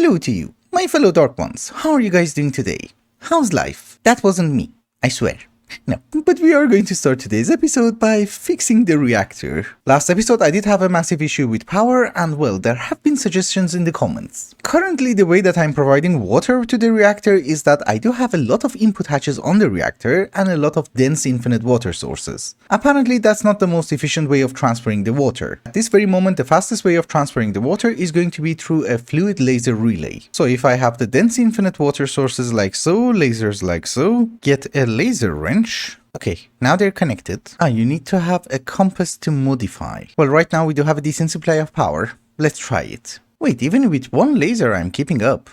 Hello to you, my fellow Dark Ones. How are you guys doing today? How's life? That wasn't me, I swear. No, but we are going to start today's episode by fixing the reactor. Last episode I did have a massive issue with power, and well, there have been suggestions in the comments. Currently the way that I'm providing water to the reactor is that I do have a lot of input hatches on the reactor and a lot of dense infinite water sources. Apparently that's not the most efficient way of transferring the water. At this very moment the fastest way of transferring the water is going to be through a fluid laser relay. So if I have the dense infinite water sources like so, lasers like so, get a laser wrench. Okay, now they're connected. You need to have a compass to modify. Well, right now we do have a decent supply of power. Let's try it. Wait, even with one laser I'm keeping up.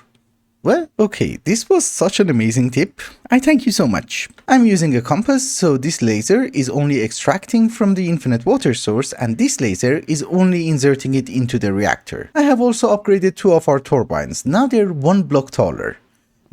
Well, okay, this was such an amazing tip. I thank you so much. I'm using a compass, so this laser is only extracting from the infinite water source, and this laser is only inserting it into the reactor. I have also upgraded 2 of our turbines. Now they're 1 block taller.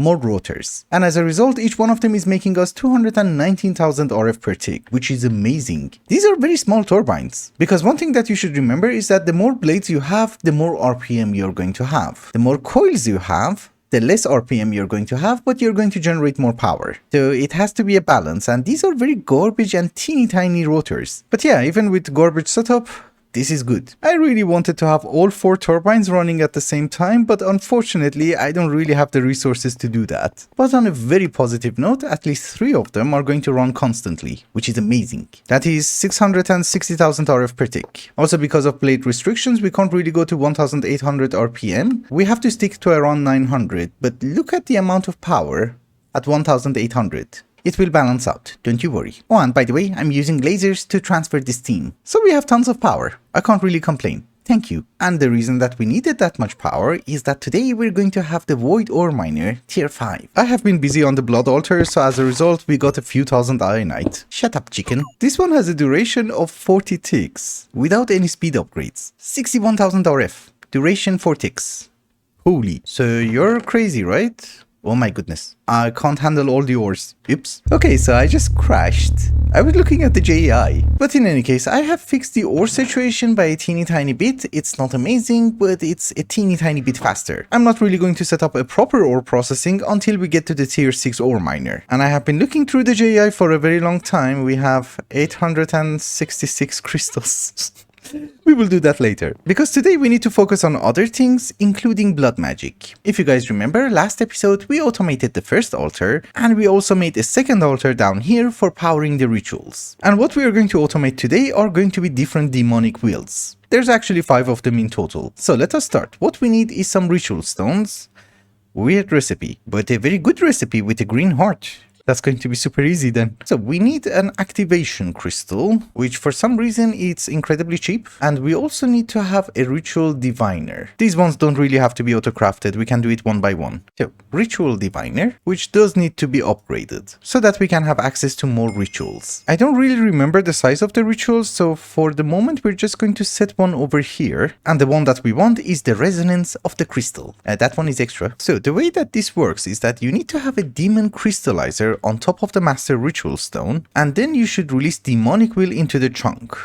More rotors, and as a result each one of them is making us 219,000 RF per tick, which is amazing. These are very small turbines, because one thing that you should remember is that the more blades you have, the more RPM you're going to have. The more coils you have, the less RPM you're going to have, but you're going to generate more power. So it has to be a balance, and these are very garbage and teeny tiny rotors. But yeah, even with garbage setup, this is good. I really wanted to have all 4 turbines running at the same time, but unfortunately I don't really have the resources to do that. But on a very positive note, at least 3 of them are going to run constantly, which is amazing. That is 660,000 RF per tick. Also because of blade restrictions, we can't really go to 1800 RPM. We have to stick to around 900, but look at the amount of power at 1800. It will balance out, don't you worry. Oh, and by the way, I'm using lasers to transfer the steam. So we have tons of power. I can't really complain. Thank you. And the reason that we needed that much power is that today we're going to have the Void Ore Miner tier 5. I have been busy on the Blood Altar, so as a result we got a few thousand Ionite. Shut up, chicken. This one has a duration of 40 ticks, without any speed upgrades. 61,000 RF. Duration 4 ticks. Holy. So you're crazy, right? Oh my goodness, I can't handle all the ores. Oops. Okay, so I just crashed. I was looking at the JEI. But in any case, I have fixed the ore situation by a teeny tiny bit. It's not amazing, but it's a teeny tiny bit faster. I'm not really going to set up a proper ore processing until we get to the tier 6 ore miner. And I have been looking through the JEI for a very long time. We have 866 crystals. We will do that later, because today we need to focus on other things, including blood magic. If you guys remember, last episode we automated the first altar, and we also made a second altar down here for powering the rituals. And what we are going to automate today are going to be different demonic wheels. There's actually 5 of them in total. So let us start. What we need is some ritual stones. Weird recipe, but a very good recipe with a green heart. That's going to be super easy then. So we need an activation crystal, which for some reason it's incredibly cheap. And we also need to have a ritual diviner. These ones don't really have to be auto-crafted. We can do it one by one. So ritual diviner, which does need to be upgraded so that we can have access to more rituals. I don't really remember the size of the rituals. So for the moment, we're just going to set one over here. And the one that we want is the resonance of the crystal. That one is extra. So the way that this works is that you need to have a demon crystallizer on top of the master ritual stone, and then you should release demonic will into the chunk.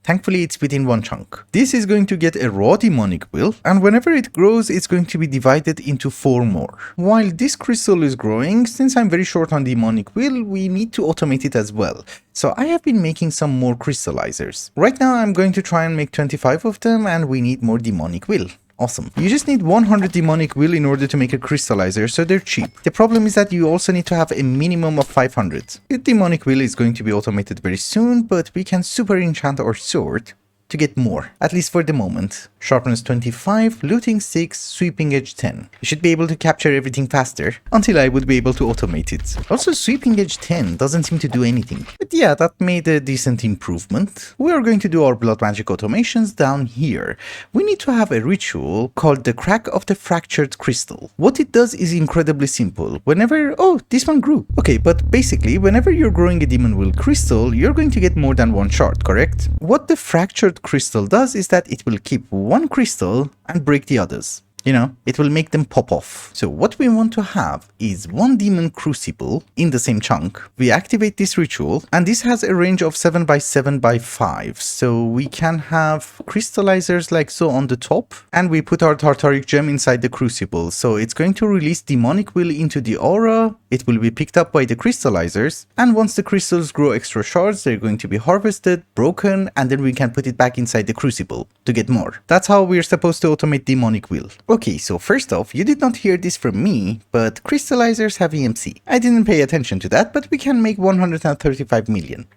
Thankfully it's within one chunk. This is going to get a raw demonic will, and whenever it grows it's going to be divided into 4 more. While this crystal is growing, since I'm very short on demonic will, we need to automate it as well. So I have been making some more crystallizers. Right now I'm going to try and make 25 of them, and we need more demonic will. Awesome. You just need 100 demonic will in order to make a crystallizer, so they're cheap. The problem is that you also need to have a minimum of 500. The demonic will is going to be automated very soon, but we can super enchant our sword to get more, at least for the moment. Sharpness 25, looting 6, sweeping edge 10. You should be able to capture everything faster, until I would be able to automate it. Also, sweeping edge 10 doesn't seem to do anything. But yeah, that made a decent improvement. We are going to do our blood magic automations down here. We need to have a ritual called the Crack of the Fractured Crystal. What it does is incredibly simple. Whenever... oh, this one grew. Okay, but basically, whenever you're growing a demon will crystal, you're going to get more than 1 shard, correct? What the fractured crystal does is that it will keep one crystal and break the others. You know, it will make them pop off. So what we want to have is one demon crucible in the same chunk. We activate this ritual, and this has a range of 7 by 7 by 5. So we can have crystallizers like so on the top, and we put our Tartaric gem inside the crucible. So it's going to release demonic will into the aura. It will be picked up by the crystallizers, and once the crystals grow extra shards, they're going to be harvested, broken, and then we can put it back inside the crucible to get more. That's how we're supposed to automate demonic will. Okay, so first off, you did not hear this from me, but crystallizers have EMC. I didn't pay attention to that, but we can make 135 million.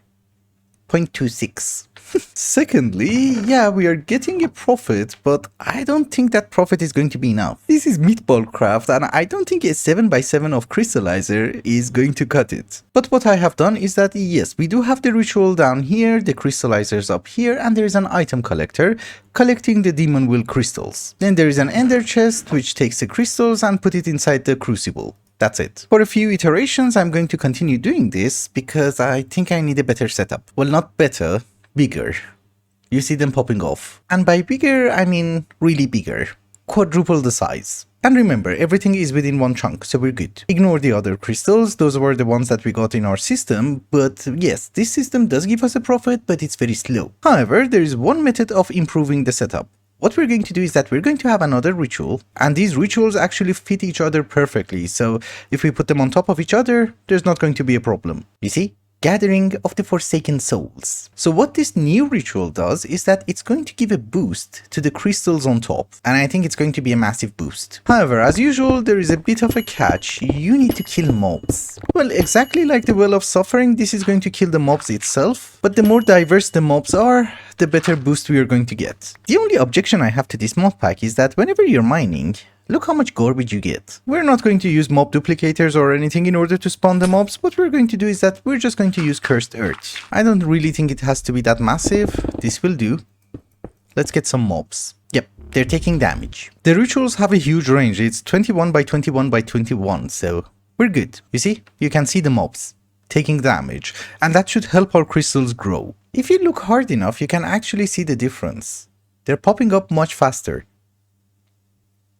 0.26. Secondly, yeah, we are getting a profit, but I don't think that profit is going to be enough. This is Meatballcraft, and I don't think a 7 by 7 of crystallizer is going to cut it. But what I have done is that, yes, we do have the ritual down here, the crystallizers up here, and there is an item collector collecting the demon will crystals. Then there is an ender chest which takes the crystals and put it inside the crucible. That's it. For a few iterations, I'm going to continue doing this because I think I need a better setup. Well, not better, bigger. You see them popping off. And by bigger, I mean really bigger. Quadruple the size. And remember, everything is within one chunk, so we're good. Ignore the other crystals, those were the ones that we got in our system, but yes, this system does give us a profit, but it's very slow. However, there is one method of improving the setup. What we're going to do is that we're going to have another ritual, and these rituals actually fit each other perfectly, so if we put them on top of each other, there's not going to be a problem. You see? Gathering of the Forsaken Souls. So what this new ritual does is that it's going to give a boost to the crystals on top, and I think it's going to be a massive boost. However, as usual, there is a bit of a catch. You need to kill mobs. Well, exactly like the Well of Suffering, this is going to kill the mobs itself, but the more diverse the mobs are, the better boost we are going to get. The only objection I have to this mod pack is that whenever you're mining, look how much garbage you get. We're not going to use mob duplicators or anything in order to spawn the mobs. What we're going to do is that we're just going to use cursed earth. I don't really think it has to be that massive. This will do. Let's get some mobs. Yep, they're taking damage. The rituals have a huge range. It's 21 by 21 by 21, so we're good. You see? You can see the mobs taking damage, and that should help our crystals grow. If you look hard enough, you can actually see the difference. They're popping up much faster.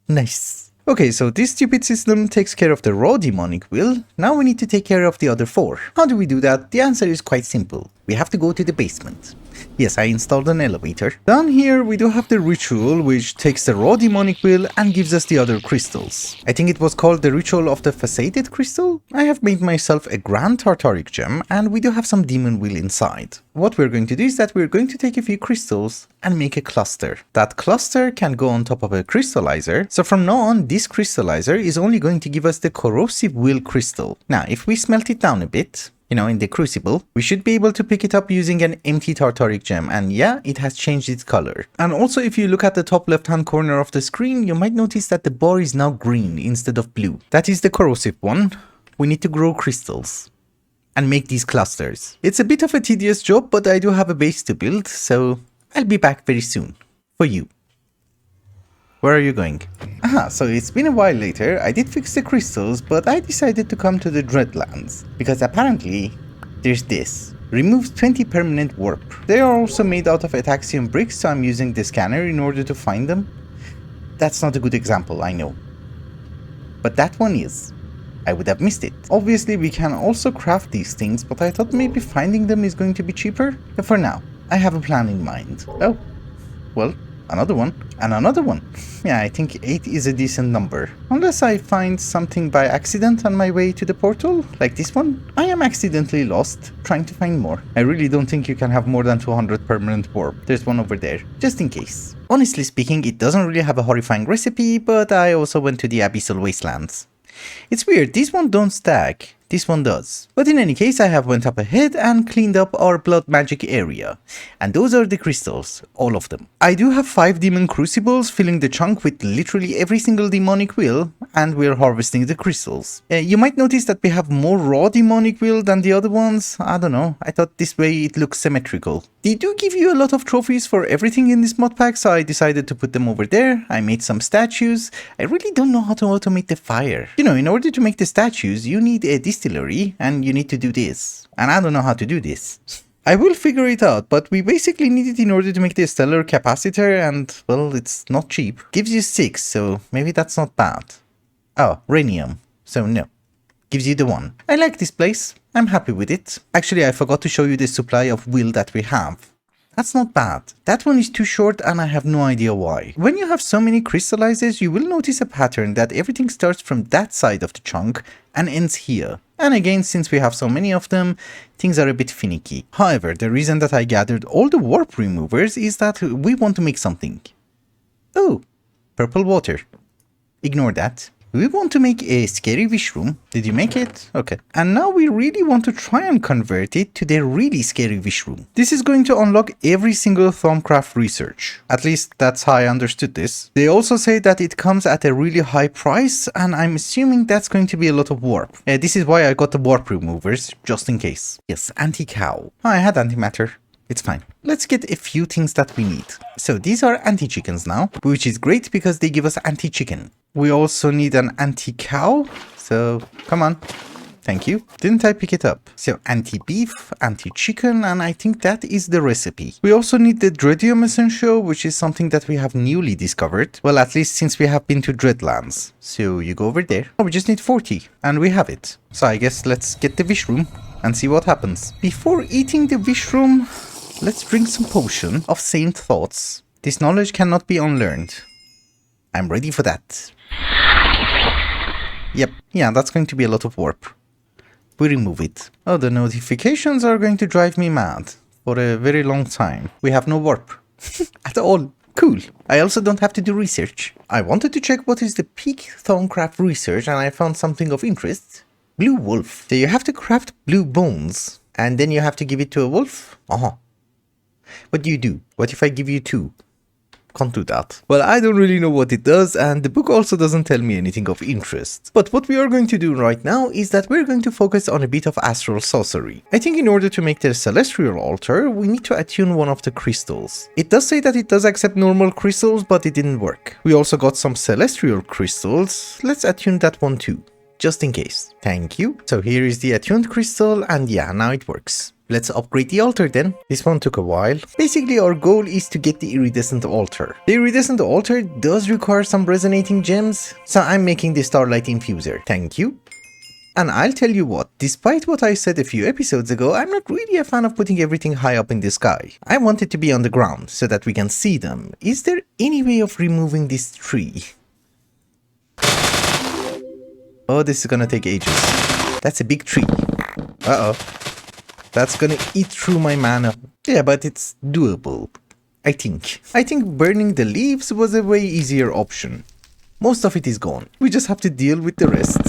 Nice. Okay, so this stupid system takes care of the raw demonic will. Now we need to take care of the other 4. How do we do that? The answer is quite simple. We have to go to the basement. Yes, I installed an elevator. Down here we do have the ritual which takes the raw demonic will and gives us the other crystals. I think it was called the ritual of the faceted crystal. I have made myself a grand Tartaric gem and we do have some demon will inside. What we're going to do is that we're going to take a few crystals and make a cluster. That cluster can go on top of a crystallizer. So from now on, this crystallizer is only going to give us the corrosive will crystal. Now, if we smelt it down a bit, you know, in the crucible, we should be able to pick it up using an empty Tartaric gem, and yeah, it has changed its color. And also, if you look at the top left hand corner of the screen, you might notice that the bar is now green instead of blue. That is the corrosive one. We need to grow crystals and make these clusters. It's a bit of a tedious job, but I do have a base to build, so I'll be back very soon. For you. Where are you going? Aha, so it's been a while later. I did fix the crystals, but I decided to come to the Dreadlands, because apparently there's this. Removes 20 permanent warp. They are also made out of Ataxium bricks, so I'm using the scanner in order to find them. That's not a good example, I know. But that one is. I would have missed it. Obviously, we can also craft these things, but I thought maybe finding them is going to be cheaper. But for now, I have a plan in mind. Oh, well, another one. And another one. Yeah, I think 8 is a decent number. Unless I find something by accident on my way to the portal, like this one. I am accidentally lost, trying to find more. I really don't think you can have more than 200 permanent warp. There's one over there, just in case. Honestly speaking, it doesn't really have a horrifying recipe, but I also went to the Abyssal Wastelands. It's weird, these ones don't stack. This one does. But in any case, I have went up ahead and cleaned up our blood magic area. And those are the crystals, all of them. I do have 5 demon crucibles filling the chunk with literally every single demonic will, and we're harvesting the crystals. You might notice that we have more raw demonic will than the other ones. I don't know, I thought this way it looks symmetrical. They do give you a lot of trophies for everything in this mod pack, so I decided to put them over there. I made some statues. I really don't know how to automate the fire. You know, in order to make the statues, you need a distillery and you need to do this. And I don't know how to do this. I will figure it out, but we basically need it in order to make the stellar capacitor, and, well, it's not cheap. Gives you 6, so maybe that's not bad. Oh, rhenium. So no. Gives you the 1. I like this place. I'm happy with it. Actually, I forgot to show you the supply of will that we have. That's not bad. That one is too short and I have no idea why. When you have so many crystallizers, you will notice a pattern that everything starts from that side of the chunk and ends here. And again, since we have so many of them, things are a bit finicky. However, the reason that I gathered all the warp removers is that we want to make something. Oh, purple water. Ignore that. We want to make a scary wish room. Did you make it? Okay. And now we really want to try and convert it to the really scary wish room. This is going to unlock every single thaumcraft research. At least that's how I understood this. They also say that it comes at a really high price, and I'm assuming that's going to be a lot of warp. This is why I got the warp removers, just in case. Yes, anti-cow. Oh, I had antimatter. It's fine. Let's get a few things that we need. So these are anti-chickens now, which is great because they give us anti-chicken. We also need an anti-cow, so come on. Thank you. Didn't I pick it up? So anti-beef, anti-chicken, and I think that is the recipe. We also need the Dreadium Essential, which is something that we have newly discovered. Well, at least since we have been to Dreadlands. So you go over there. Oh, we just need 40, and we have it. So I guess let's get the wish room and see what happens. Before eating the wish room, let's drink some potion of sane thoughts. This knowledge cannot be unlearned. I'm ready for that. Yep, yeah, that's going to be a lot of warp. We remove it. Oh, the notifications are going to drive me mad for a very long time. We have no warp at all. Cool. I also don't have to do research. I wanted to check what is the peak thaumcraft research, and I found something of interest. Blue wolf. So you have to craft blue bones, and then you have to give it to a wolf? What do you do? What if I give you 2? Can't do that. Well, I don't really know what it does, and the book also doesn't tell me anything of interest. But what we are going to do right now is that we're going to focus on a bit of astral sorcery. I think in order to make the celestial altar, we need to attune one of the crystals. It does say that it does accept normal crystals, but it didn't work. We also got some celestial crystals. Let's attune that one too, just in case. Thank you. So here is the attuned crystal, and yeah, now it works. Let's upgrade the altar then. This one took a while. Basically, our goal is to get the iridescent altar. The iridescent altar does require some resonating gems, so I'm making the starlight infuser. Thank you. And I'll tell you what, despite what I said a few episodes ago, I'm not really a fan of putting everything high up in the sky. I want it to be on the ground so that we can see them. Is there any way of removing this tree? Oh, this is gonna take ages. That's a big tree. Uh-oh. That's gonna eat through my mana. Yeah, but it's doable. I think. I think burning the leaves was a way easier option. Most of it is gone. We just have to deal with the rest.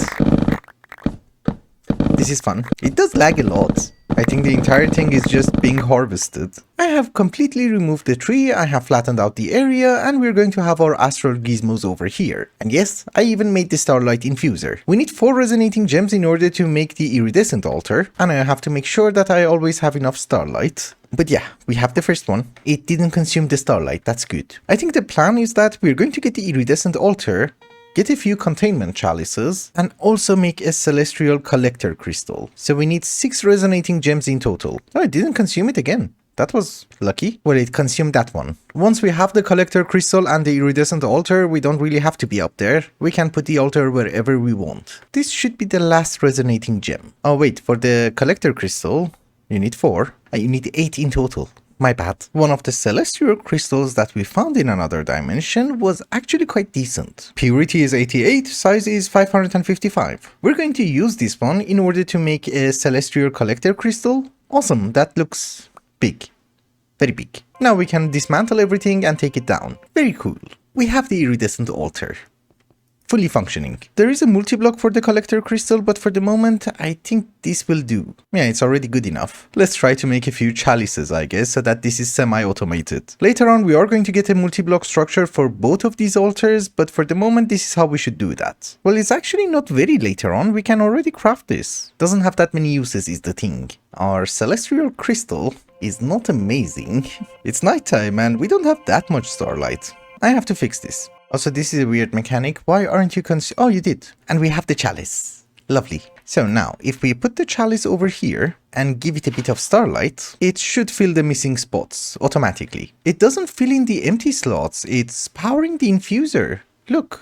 This is fun. It does lag a lot. I think the entire thing is just being harvested. I have completely removed the tree, I have flattened out the area, and we're going to have our astral gizmos over here. And yes, I even made the starlight infuser. We need 4 resonating gems in order to make the iridescent altar, and I have to make sure that I always have enough starlight. But yeah, we have the first one. It didn't consume the starlight, that's good. I think the plan is that we're going to get the iridescent altar, get a few containment chalices, and also make a celestial collector crystal. So we need 6 resonating gems in total. Oh, it didn't consume it again. That was lucky. Well, it consumed that one. Once we have the collector crystal and the iridescent altar, we don't really have to be up there. We can put the altar wherever we want. This should be the last resonating gem. Oh wait, for the collector crystal, you need 4. You need 8 in total. My bad. One of the celestial crystals that we found in another dimension was actually quite decent. Purity is 88, size is 555. We're going to use this one in order to make a celestial collector crystal. Awesome, that looks big. Very big. Now we can dismantle everything and take it down. Very cool. We have the iridescent altar. Fully functioning. There is a multi-block for the collector crystal, but for the moment, I think this will do. Yeah, it's already good enough. Let's try to make a few chalices, I guess, so that this is semi-automated. Later on, we are going to get a multi-block structure for both of these altars, but for the moment, this is how we should do that. Well, it's actually not very later on. We can already craft this. Doesn't have that many uses is the thing. Our celestial crystal is not amazing. It's nighttime and we don't have that much starlight. I have to fix this. Also, this is a weird mechanic. Why aren't you Oh, you did. And we have the chalice. Lovely. So now, if we put the chalice over here and give it a bit of starlight, it should fill the missing spots automatically. It doesn't fill in the empty slots, it's powering the infuser. Look.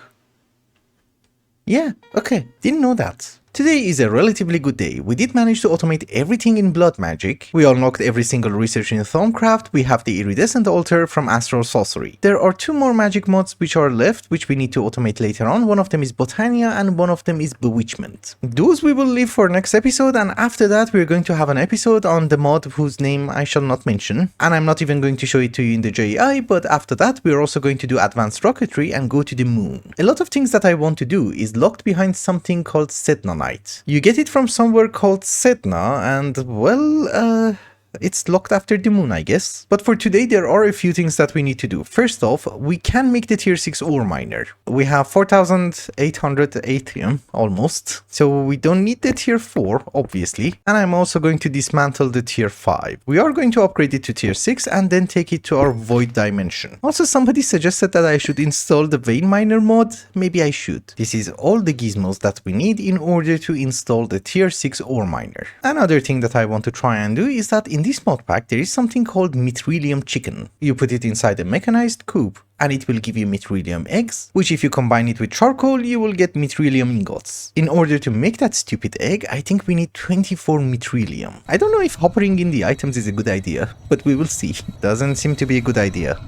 Yeah, okay, didn't know that. Today is a relatively good day. We did manage to automate everything in blood magic. We unlocked every single research in thaumcraft. We have the iridescent altar from Astral sorcery. There are 2 more magic mods which are left, which we need to automate later on. One of them is Botania and one of them is bewitchment. Those we will leave for next episode, and after that we're going to have an episode on the mod whose name I shall not mention. And I'm not even going to show it to you in the JI, but after that we're also going to do advanced rocketry and go to the moon. A lot of things that I want to do is locked behind something called Sedna. You get it from somewhere called Sedna, and well, it's locked after the moon, I guess. But for today, there are a few things that we need to do. First off, we can make the tier 6 ore miner. We have 4,800 Atrium, almost. So we don't need the tier 4, obviously. And I'm also going to dismantle the tier 5. We are going to upgrade it to tier 6 and then take it to our void dimension. Also, somebody suggested that I should install the vein miner mod. Maybe I should. This is all the gizmos that we need in order to install the tier 6 ore miner. Another thing that I want to try and do is that in this mod pack there is something called Mithrilium chicken. You put it inside a mechanized coop and it will give you Mithrilium eggs, which if you combine it with charcoal, you will get Mithrilium ingots. In order to make that stupid egg, I think we need 24 Mithrilium. I don't know if hoppering in the items is a good idea, but we will see. Doesn't seem to be a good idea.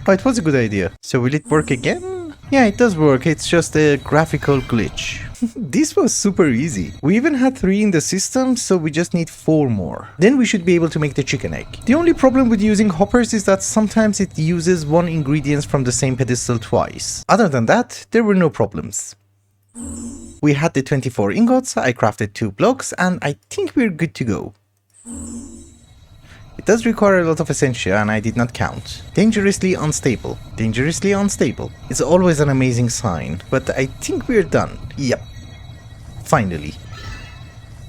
Oh, it was a good idea. So will it work again? Yeah, it does work. It's just a graphical glitch. This was super easy. We even had 3 in the system, so we just need 4 more. Then we should be able to make the chicken egg. The only problem with using hoppers is that sometimes it uses 1 ingredient from the same pedestal twice. Other than that, there were no problems. We had the 24 ingots, I crafted 2 blocks, and I think we're good to go. It does require a lot of essentia and I did not count. Dangerously unstable. Dangerously unstable. It's always an amazing sign, but I think we're done. Yep. Finally.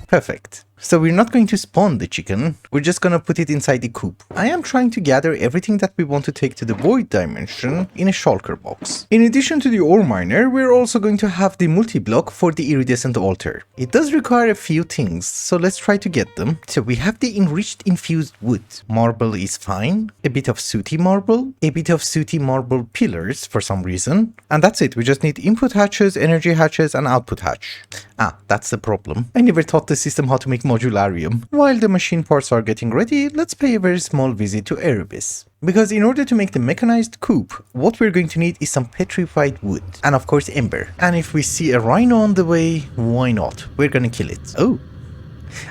Perfect. So we're not going to spawn the chicken, we're just gonna put it inside the coop. I am trying to gather everything that we want to take to the void dimension in a shulker box. In addition to the ore miner, we're also going to have the multi-block for the iridescent altar. It does require a few things, so let's try to get them. So we have the enriched infused wood. Marble is fine. A bit of sooty marble. A bit of sooty marble pillars for some reason. And that's it, we just need input hatches, energy hatches and output hatch. Ah, that's the problem. I never taught the system how to make modularium. While the machine parts are getting ready, let's pay a very small visit to Erebus. Because in order to make the mechanized coop, what we're going to need is some petrified wood. And of course ember. And if we see a rhino on the way, why not? We're gonna kill it. Oh,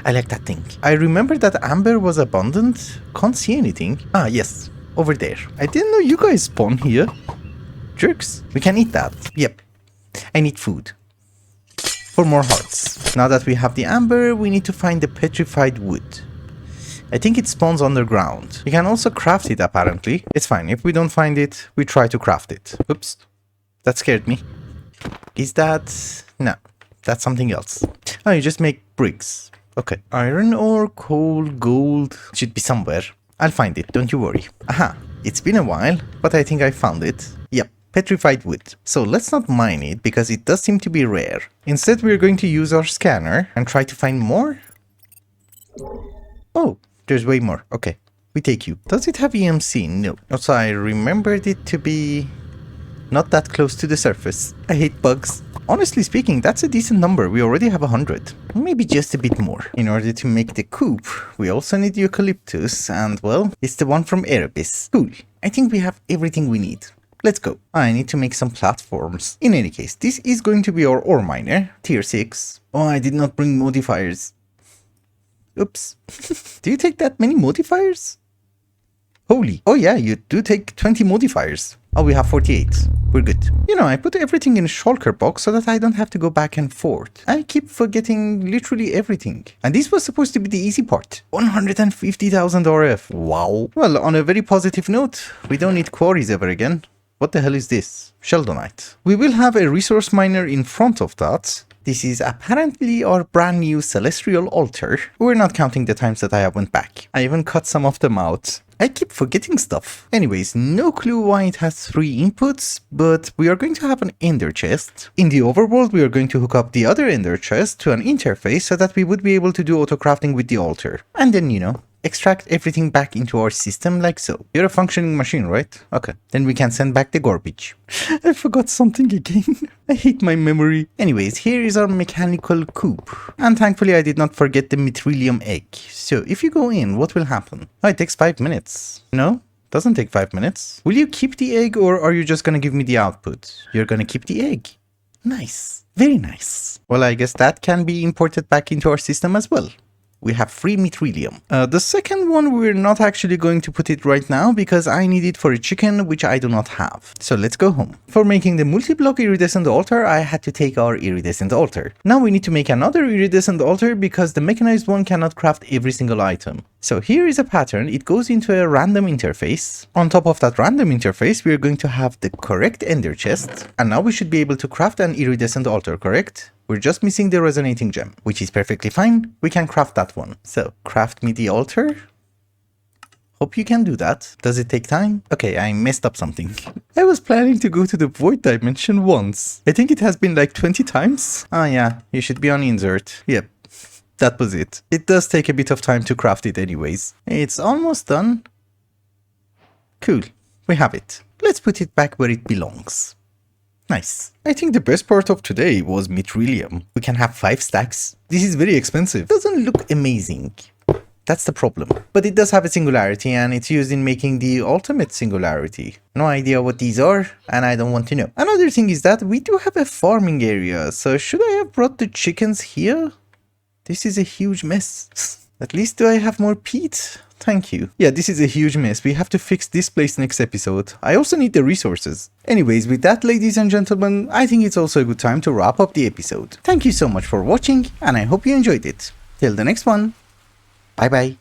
I like that thing. I remember that amber was abundant. Can't see anything. Ah, yes, over there. I didn't know you guys spawn here. Jerks. We can eat that. Yep. I need food. For more hearts. Now that we have the amber, we need to find the petrified wood. I think it spawns underground. We can also craft it apparently. It's fine, if we don't find it, we try to craft it. Oops, that scared me. Is that... no, that's something else. Oh, you just make bricks. Okay, iron ore, coal, gold, it should be somewhere. I'll find it, don't you worry. Aha, it's been a while, but I think I found it. Yep. Petrified wood. So let's not mine it because it does seem to be rare. Instead we're going to use our scanner and try to find more. Oh, there's way more. Okay, we take you. Does it have EMC? No. Also, I remembered it to be not that close to the surface. I hate bugs. Honestly speaking, that's a decent number. We already have 100. Maybe just a bit more. In order to make the coop, we also need eucalyptus and well, it's the one from Erebus. Cool. I think we have everything we need. Let's go. I need to make some platforms. In any case, this is going to be our ore miner, tier 6. Oh, I did not bring modifiers. Oops. Do you take that many modifiers? Holy. Oh yeah, you do take 20 modifiers. Oh, we have 48. We're good. You know, I put everything in a shulker box so that I don't have to go back and forth. I keep forgetting literally everything. And this was supposed to be the easy part. 150,000 RF. Wow. Well, on a very positive note, we don't need quarries ever again. What the hell is this? Sheldonite. We will have a resource miner in front of that, This is apparently our brand new celestial altar. We're not counting the times that I went back. I even cut some of them out. I keep forgetting stuff. Anyways, no clue why it has 3 inputs, but we are going to have an ender chest. In the overworld, we are going to hook up the other ender chest to an interface so that we would be able to do auto crafting with the altar. And then, you know, extract everything back into our system like so. You're a functioning machine, right? Okay, then we can send back the garbage. I forgot something again. I hate my memory. Anyways, here is our mechanical coop. And thankfully I did not forget the mitrillium egg. So if you go in, what will happen? Oh, it takes 5 minutes. No? Doesn't take 5 minutes. Will you keep the egg or are you just gonna give me the output? You're gonna keep the egg. Nice. Very nice. Well, I guess that can be imported back into our system as well. We have free mitrillium. The second one, we're not actually going to put it right now because I need it for a chicken, which I do not have. So let's go home. For making the multi-block iridescent altar, I had to take our iridescent altar. Now we need to make another iridescent altar because the mechanized one cannot craft every single item. So here is a pattern. It goes into a random interface. On top of that random interface, we are going to have the correct ender chest. And now we should be able to craft an iridescent altar, correct? We're just missing the resonating gem, which is perfectly fine. We can craft that one. So, craft me the altar. Hope you can do that. Does it take time? Okay, I messed up something. I was planning to go to the void dimension once. I think it has been like 20 times. Ah yeah, you should be on insert. Yep, that was it. It does take a bit of time to craft it anyways. It's almost done. Cool, we have it. Let's put it back where it belongs. Nice. I think the best part of today was mitrillium. We can have 5 stacks. This is very expensive. Doesn't look amazing. That's the problem. But it does have a singularity and it's used in making the ultimate singularity. No idea what these are and I don't want to know. Another thing is that we do have a farming area. So should I have brought the chickens here? This is a huge mess. At least do I have more peat? Thank you. Yeah, this is a huge mess. We have to fix this place next episode. I also need the resources. Anyways, with that, ladies and gentlemen, I think it's also a good time to wrap up the episode. Thank you so much for watching, and I hope you enjoyed it. Till the next one. Bye bye.